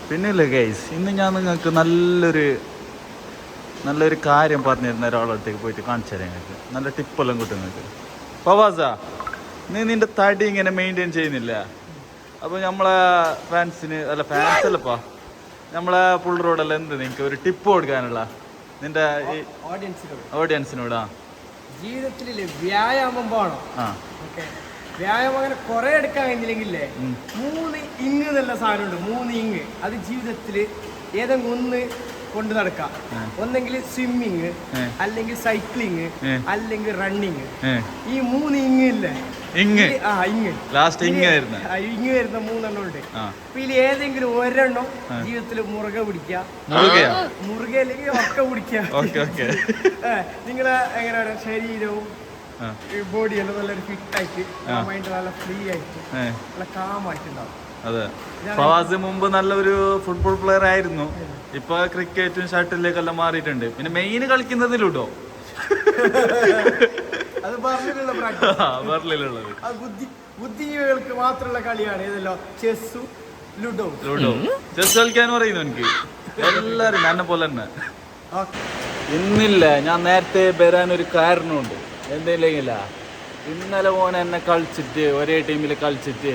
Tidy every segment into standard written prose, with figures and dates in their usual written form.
പിന്നില്ലേ guys, ഇന്ന് ഞാൻ നിങ്ങൾക്ക് നല്ലൊരു കാര്യം പറഞ്ഞു തരുന്ന ഒരാളടുത്തേക്ക് പോയിട്ട് കാണിച്ചു തരാം. നിങ്ങൾക്ക് നല്ല ടിപ്പെല്ലാം കിട്ടും നിങ്ങൾക്ക്. ഫവാസാ, നീ നിൻ്റെ തടി ഇങ്ങനെ മെയിൻറ്റെയിൻ ചെയ്യുന്നില്ല. അപ്പോൾ നമ്മളെ ഫാൻസ് അല്ലപ്പാ, നമ്മളെ പുൾ റോഡെല്ലാം എന്ത് നിങ്ങൾക്ക് ഒരു ടിപ്പ് കൊടുക്കാനുള്ള നിൻ്റെ ഈ ഓഡിയൻസിനോടാ? ജീവിതത്തിലെ വ്യായാമം പോകണം. വ്യായാമം അങ്ങനെ കുറെ എടുക്കാൻ കഴിഞ്ഞില്ലെങ്കിലേ 3 ഇങ് എന്നുള്ള സാധനമുണ്ട്. 3 ഇങ് അത് ജീവിതത്തിൽ ഏതെങ്കിലും ഒന്ന് കൊണ്ട് നടക്കാം. ഒന്നെങ്കിൽ സ്വിമ്മിങ്, അല്ലെങ്കിൽ സൈക്ലിങ്, അല്ലെങ്കിൽ റണ്ണിങ്. ഈ 3 ഇങ് ഇല്ലേ, ഇങ് വരുന്ന 3 എണ്ണം ഉണ്ട്. അപ്പൊ ഇതിൽ ഏതെങ്കിലും ഒരെണ്ണം ജീവിതത്തിൽ മുറുകെ പിടിക്കുക, മുറുകെ അല്ലെങ്കിൽ ഉറക്ക പിടിക്കുക. നിങ്ങളെ എങ്ങനെ പറയാ, ശരീരവും ബോഡി എല്ലാം നല്ലൊരു ഫിറ്റ് ആയിട്ട്, മൈൻഡ് നല്ല ഫ്രീ ആയിട്ട്, നല്ല കാമായിട്ടുണ്ടാവും. അതെ, ഫവാസ് മുമ്പ് നല്ലൊരു ഫുട്ബോൾ പ്ലെയർ ആയിരുന്നു. ഇപ്പൊ ക്രിക്കറ്റും ഷട്ടിലേക്കെല്ലാം മാറിയിട്ടുണ്ട്. പിന്നെ മെയിൻ കളിക്കുന്നതിലുണ്ടോ? അത് ബുദ്ധിജീവികൾക്ക് മാത്രമുള്ള കളിയാണ് ഏതല്ലോ, ചെസ്സും ലുഡോ. ചെസ് കളിക്കാനും അറിയുന്നു എനിക്ക്. എല്ലാരും എന്നെ പോലെ തന്നെ. ഇന്നില്ല, ഞാൻ നേരത്തെ വരാനൊരു കാരണമുണ്ട്. എന്തില്ലെങ്കില, ഇന്നലെ മോൻ എന്നെ കളിച്ചിട്ട്, ഒരേ ടീമിൽ കളിച്ചിട്ട്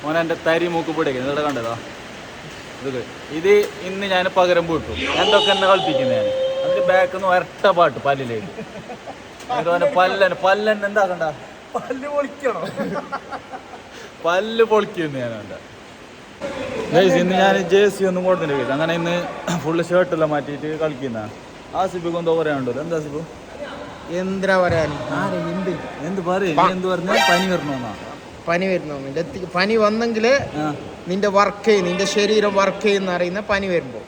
മോൻ എൻ്റെ തരി മൂക്ക് പിടിക്കുന്നത് ഇവിടെ കണ്ടതാ. ഇത് ഇന്ന് ഞാൻ പകരം പോയിട്ടു. എന്തൊക്കെ എന്നെ കളിപ്പിക്കുന്നത് ഞാൻ. അതിന്റെ ബാക്കിൽ നിന്ന് ഒരട്ട പാട്ട് പല്ലിലേക്ക്. പല്ലന്നെ എന്താക്കണ്ട, പല്ല് പൊളിക്കുന്നു ഞാൻ അവൻ്റെ. ഇന്ന് ഞാൻ ജേഴ്സി ഒന്നും കൊടുത്തിട്ട് അങ്ങനെ ഇന്ന് ഫുള്ള് ഷർട്ടെല്ലാം മാറ്റിയിട്ട് കളിക്കുന്ന. ആസിഫിക്ക് എന്തോ പറയാനുണ്ടല്ലോ. എന്താ ആസിഫ്? എന്താ പറയാൻ, എന്ത് പറയും? എന്ത് പറഞ്ഞാൽ പനി വരണമെന്നാ? പനി വന്നെങ്കില് നിന്റെ നിന്റെ ശരീരം വർക്ക് ചെയ്യുന്ന അറിയുന്ന. പനി വരുമ്പോ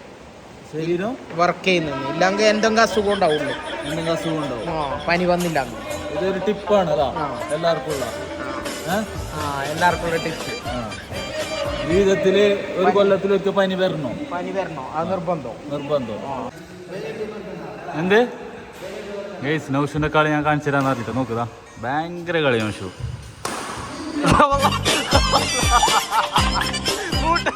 ശരീരം വർക്ക് ചെയ്യുന്ന, ഇല്ലെങ്കിൽ എന്തെങ്കിലും അസുഖം ഉണ്ടാവുള്ളൂ. പനി വന്നില്ല. ഇതൊരു ടിപ്പാണ് എല്ലാവർക്കും ഉള്ള ടിപ്പ്. ജീവിതത്തില് ഒരു കൊല്ലത്തിലൊക്കെ പനി വരണോ? അത് നിർബന്ധം. എന്ത് ഗൈസ്, നൗഷുവിന്റെ കളി ഞാൻ കാണിച്ചു തരാന്ന് പറഞ്ഞിട്ട് നോക്കുതാ. ഭയങ്കര കളി നൗഷു. മൂട്ട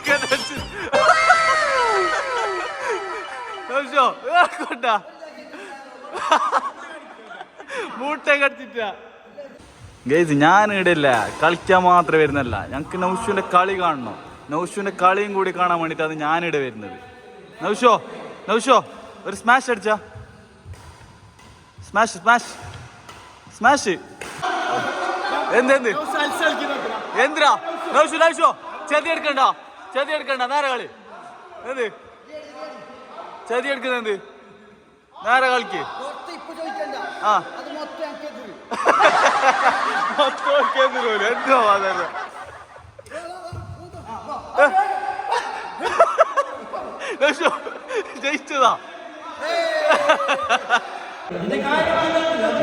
കടിച്ചിട്ട ഗൈസ്, ഞാൻ ഇടില്ല, കളിക്കാൻ മാത്രമേ വരുന്നല്ല. ഞങ്ങക്ക് നൗഷുവിന്റെ കളി കാണണം. നൗഷുവിന്റെ കളിയും കൂടി കാണാൻ വേണ്ടിയിട്ടാണ് ഞാനിടെ വരുന്നത്. നൗഷോ ഒരു സ്മാഷ് അടിച്ചാ. സ്മാഷ് എന്തിനാ നൗഷോ ചതി എടുക്കണ്ട നേരെ കളി. എന്ത് ചതി എടുക്കുന്നത്? നേരെ കളിക്ക്. എന്തോ ജയിച്ചതാ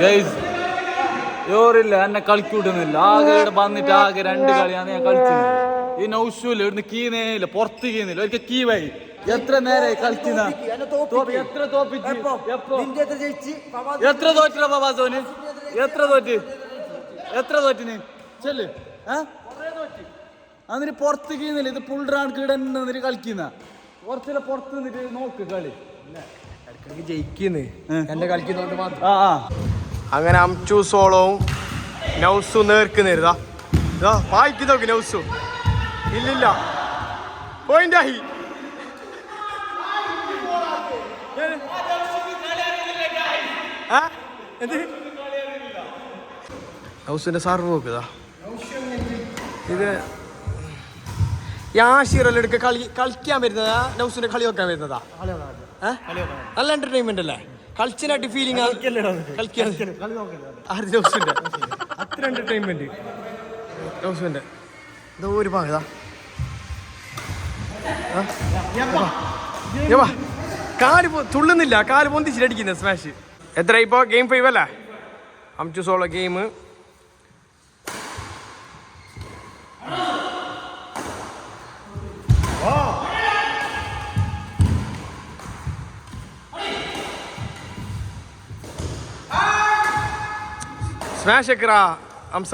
ഗൈസ്. യോറില്ല, എന്നെ കളിക്കൂട്ടുന്നില്ല. ആകെ ഇവിടെ വന്നിട്ട് ആകെ 2 കളിയാണ് ഞാൻ കളിച്ചത്. ഈ നൗഷൂല്ല, ഇവിടുന്ന് കീനേയില്ല, പുറത്ത് കീന്നില്ല. ഒരിക്കൽ കീ വൈ. എത്ര നേരമായി കളിക്കുന്ന? എത്ര തോപ്പിച്ച്? എത്ര തോറ്റില്ല ബാബാസോന്? എത്ര തോറ്റിന് ചെല്ല്. അതിന് പുറത്ത് കീന്നില്ല. ഇത് പുള്ളറാണ് കീടന്നിട്ട് കളിക്കുന്ന. കുറച്ചില്ല പുറത്ത് നിന്നിട്ട് നോക്ക് കളി. ജയിക്കുന്നു എന്റെ കളിക്കുന്നോണ്ട് മാത്രം. അങ്ങനെ അംചു സോളവും നൗസു നേർക്കുന്നിരുതാ. പായിക്ക് നോക്ക് നൗസു. ഇല്ലില്ല, പോയിന്റായി. നൗസിന്റെ സർവ് നോക്കുതാ. ഇത് യാഷിറെല്ലാം എടുക്ക കളിക്കാൻ വരുന്നതാ, നൗസിന്റെ കളി വെക്കാൻ വരുന്നതാ. നല്ല എന്റർടൈൻമെന്റ് അല്ലേ? കളിച്ചിനായിട്ട് ഫീലിംഗ്. അത്ര എന്റർടൈൻമെന്റ് നൗസിന്റെ. ഇതോ ഒരു ഭാഗതാ. കാല് തുള്ളുന്നില്ല, കാല് പൊന്തിച്ചിട്ടടിക്കുന്ന സ്മാഷ്. എത്ര ഇപ്പോ ഗെയിം 5 അല്ലേ? അംചു സോളോ ഗെയിം. സ്മാഷ് എക്കറാ അംസ.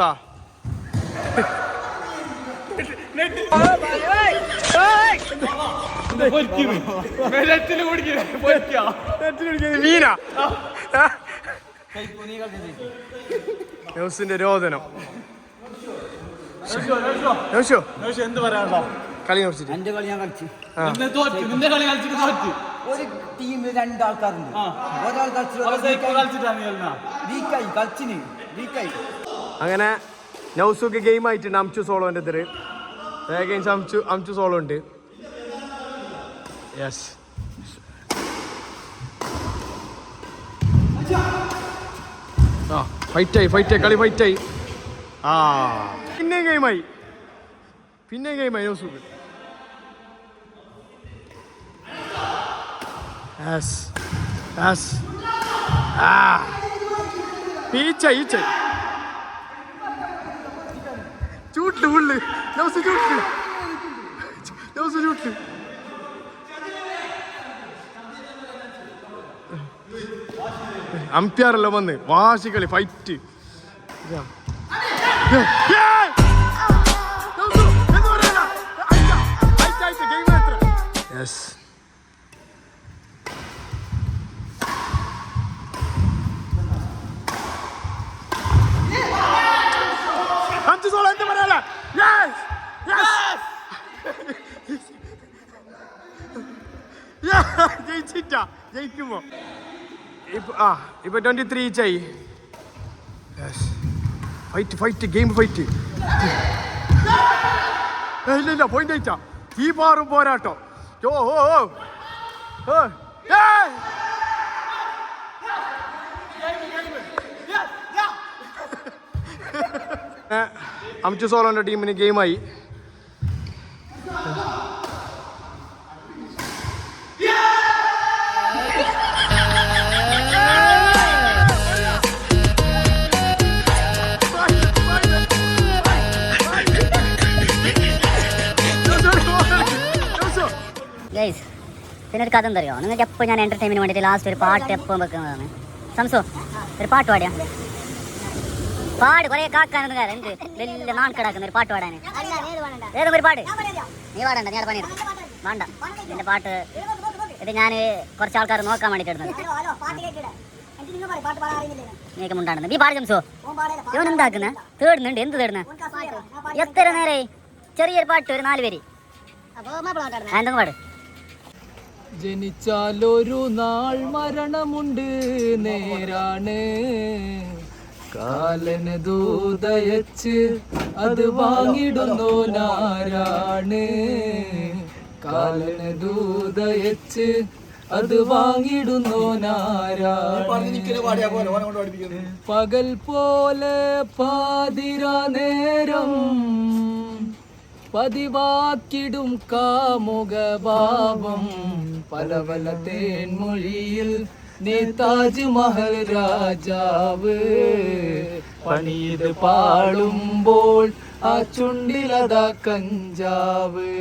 മീനാ ന്യൂസിന്റെ രോദനം. എന്ത് പറയാനുള്ള കളി കുറിച്ചിട്ട് എന്റെ കളി ഞാൻ കളിച്ചു. നിന്റെ കളി കളിച്ചിട്ട് തോറ്റ്. ഒരു ടീമിൽ രണ്ടാൾക്കാരുണ്ട്. ഒരാൾ വീക്കായി കളിച്ചിന് വീക്കായി. അങ്ങനെ നൗസുക്ക് ഗെയിം ആയിട്ടുണ്ട്. അംചു സോളോന്റെ എതിര് അംചു സോളോ ഉണ്ട്. യെസ് ആ ഫൈറ്റായി കളി ഫൈറ്റായി. ആ പിന്നെയും ഗെയിമായി നൗസുക്ക്. യെസ് യെസ് ആ ഈച്ചായി ചൂട്ട് ഉള്ളു നൗസ് ചൂട്ട് അമ്പയറെല്ലാം വന്ന് വാശിക്കളി ഫൈറ്റ്. യെസ് എന്ത് പറയാ ജയിക്കുമ്പോ ഇപ്പൊ 23 ഈച്ചായി. Fight game fight. ഇല്ല പോയിന്റ് അയച്ചാ ഈ പാറും പോരാട്ടോ. അംചു സോളോന്റെ ടീമിന് ഗെയിമായി. ഗൈസ് പിന്നെ ഒരു കഥ എന്തറിയോ, നിങ്ങൾക്ക് എപ്പോൾ ഞാൻ എൻ്റർടൈൻമെൻറ്റ് വേണ്ടിയിട്ട് ലാസ്റ്റ് ഒരു പാട്ട് എപ്പോൾ വെക്കുന്നതാണ്. സംസോ ഒരു പാട്ട് പാടിയാ പാട് കുറേ കാക്കാനൊന്നും കാര്യം എനിക്ക് വലിയ നാൺകടാക്കുന്ന ഒരു പാട്ട് പാടാൻ. ഏതൊക്കെ ഒരു പാട്ട് നീ പാടണ്ട, ഞാൻ പണിയെടുക്കും വേണ്ട. എൻ്റെ പാട്ട് ഇത് ഞാൻ കുറച്ച് ആൾക്കാർ നോക്കാൻ വേണ്ടിയിട്ട് ഇടുന്നത്. നീക്ക് മുണ്ടാണെന്ന് നീ പാട് സംസോ. ഇവൻ എന്താക്കുന്ന തേടുന്നുണ്ട്, എന്ത് തേടുന്ന എത്ര നേരെ ചെറിയൊരു പാട്ട് ഒരു 4 പേര് എന്തെങ്കിലും പാട്. ജനിച്ചാലൊരു നാൾ മരണമുണ്ട് നേരാണ്, കാലന് ദൂതയച്ച് അത് വാങ്ങിടുന്നു നാരാണ്, കാലന് ദൂതയച്ച് അത് വാങ്ങിടുന്നു നാരാണ്. പകൽ പോലെ പാതിരാ നേരം പതിവാക്കിടും കാമുക ഭാവം, പല പല തേൻമൊഴിയിൽ നീ താജ്മഹൽ രാജാവ്, പണിയത് പാടുമ്പോൾ ആ ചുണ്ടിലതാ കഞ്ചാവ്.